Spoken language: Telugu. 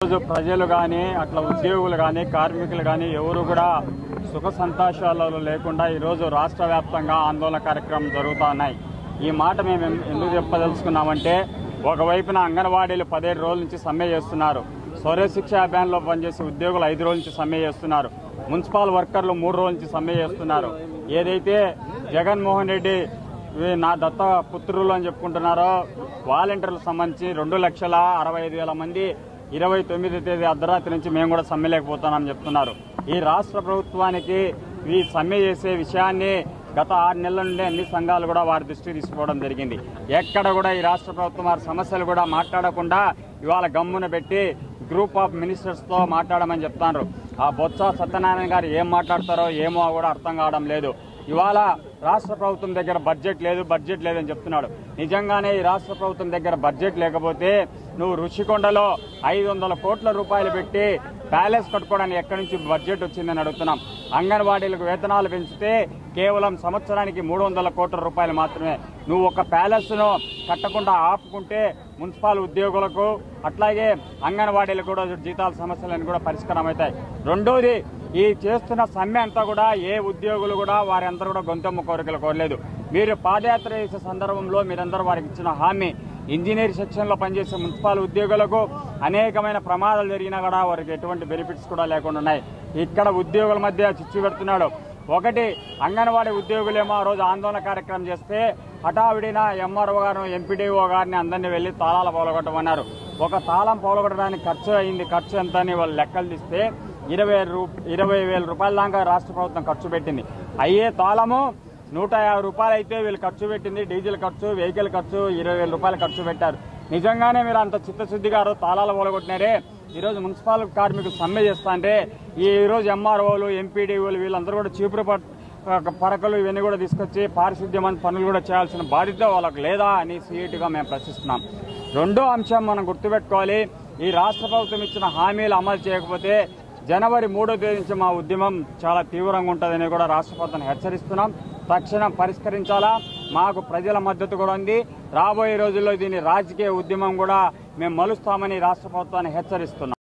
ఈరోజు ప్రజలు కానీ అట్లా ఉద్యోగులు కానీ కార్మికులు కానీ ఎవరు కూడా సుఖ సంతోషాలలో లేకుండా ఈరోజు రాష్ట్ర వ్యాప్తంగా ఆందోళన కార్యక్రమం జరుగుతూ ఉన్నాయి. ఈ మాట మేము ఎందుకు చెప్పదలుచుకున్నామంటే, ఒకవైపున అంగన్వాడీలు 17 రోజుల నుంచి సమ్మె చేస్తున్నారు, స్వర శిక్ష అభియాన్లో పనిచేసే ఉద్యోగులు 5 రోజుల నుంచి సమ్మె చేస్తున్నారు, మున్సిపల్ వర్కర్లు 3 రోజుల నుంచి సమ్మె చేస్తున్నారు. ఏదైతే జగన్మోహన్ రెడ్డి నా దత్త పుత్రులు అని చెప్పుకుంటున్నారో వాలంటీర్లకు సంబంధించి 2,65,000 మంది 29వ తేదీ అర్ధరాత్రి నుంచి మేము కూడా సమ్మెలేకపోతున్నామని చెప్తున్నారు. ఈ రాష్ట్ర ప్రభుత్వానికి ఈ సమ్మె చేసే విషయాన్ని గత 6 నెలల నుండి అన్ని సంఘాలు కూడా వారి దృష్టికి తీసుకోవడం జరిగింది. ఎక్కడ కూడా ఈ రాష్ట్ర ప్రభుత్వం వారి సమస్యలు కూడా మాట్లాడకుండా ఇవాళ గమ్మున పెట్టి గ్రూప్ ఆఫ్ మినిస్టర్స్తో మాట్లాడమని చెప్తున్నారు. ఆ బొత్స సత్యనారాయణ గారు ఏం మాట్లాడతారో ఏమో కూడా అర్థం కావడం లేదు. ఇవాళ రాష్ట్ర ప్రభుత్వం దగ్గర బడ్జెట్ లేదని చెప్తున్నాడు. నిజంగానే ఈ రాష్ట్ర ప్రభుత్వం దగ్గర బడ్జెట్ లేకపోతే నువ్వు రుషికొండలో 500 కోట్ల రూపాయలు పెట్టి ప్యాలెస్ కట్టుకోవడానికి ఎక్కడి నుంచి బడ్జెట్ వచ్చిందని అడుగుతున్నాం. అంగన్వాడీలకు వేతనాలు పెంచితే కేవలం సంవత్సరానికి 300 కోట్ల రూపాయలు మాత్రమే. నువ్వు ఒక ప్యాలెస్ను కట్టకుండా ఆపుకుంటే మున్సిపల్ ఉద్యోగులకు అట్లాగే అంగన్వాడీలకు కూడా జీతాల సమస్యలను కూడా పరిష్కారం అవుతాయి. రెండోది, ఈ చేస్తున్న సమ్మె అంతా కూడా ఏ ఉద్యోగులు కూడా వారందరూ కూడా గొంతెమ్మ కోరికలు కోరలేదు. మీరు పాదయాత్ర చేసే సందర్భంలో మీరందరూ వారికి ఇచ్చిన హామీ, ఇంజనీర్ సెక్షన్లో పనిచేసే మున్సిపల్ ఉద్యోగులకు అనేకమైన ప్రమాదాలు జరిగినా కూడా వారికి ఎటువంటి బెనిఫిట్స్ కూడా లేకుండా ఉన్నాయి. ఇక్కడ ఉద్యోగుల మధ్య చిచ్చు పెడుతున్నాడు. ఒకటి, అంగన్వాడీ ఉద్యోగులేమో ఆ రోజు ఆందోళన కార్యక్రమం చేస్తే హఠావిడిన ఎంఆర్ఓ గారు ఎంపీడీఓ గారిని అందరినీ వెళ్లి తాళాలు పగలగొట్టమన్నారు. ఒక తాళం పగలగొట్టడానికి ఖర్చు ఎంత అని వాళ్ళు లెక్కలు తీస్తే 20,000 రూపాయల దాకా రాష్ట్ర ప్రభుత్వం ఖర్చు పెట్టింది. అయ్యే తాళము 150 రూపాయలు అయితే వీళ్ళు ఖర్చు పెట్టింది. డీజిల్ ఖర్చు, వెహికల్ ఖర్చు 20,000 రూపాయలు ఖర్చు పెట్టారు. నిజంగానే మీరు అంత చిత్తశుద్ధిగా తాళాలు పగలగొట్టినారే. ఈరోజు మున్సిపల్ కార్మికులు సమ్మె చేస్తా అంటే ఈరోజు ఎంఆర్ఓలు ఎంపీడీఓలు వీళ్ళందరూ కూడా చీపురు పరకలు ఇవన్నీ కూడా తీసుకొచ్చి పారిశుద్ధ్యం పనులు కూడా చేయాల్సిన బాధ్యత వాళ్ళకు లేదా అని సీఈటీగా మేము ప్రశ్నిస్తున్నాం. రెండో అంశం మనం గుర్తుపెట్టుకోవాలి, ఈ రాష్ట్ర ప్రభుత్వం ఇచ్చిన హామీలు అమలు చేయకపోతే జనవరి 3వ తేదీ నుంచి మా ఉద్యమం చాలా తీవ్రంగా ఉంటుందని కూడా రాష్ట్ర ప్రభుత్వాన్ని హెచ్చరిస్తున్నాం. తక్షణం పరిష్కరించాలా. మాకు ప్రజల మద్దతు కూడా ఉంది. రాబోయే రోజుల్లో దీన్ని రాజకీయ ఉద్యమం కూడా మేము మలుస్తామని రాష్ట్ర ప్రభుత్వాన్ని హెచ్చరిస్తున్నాం.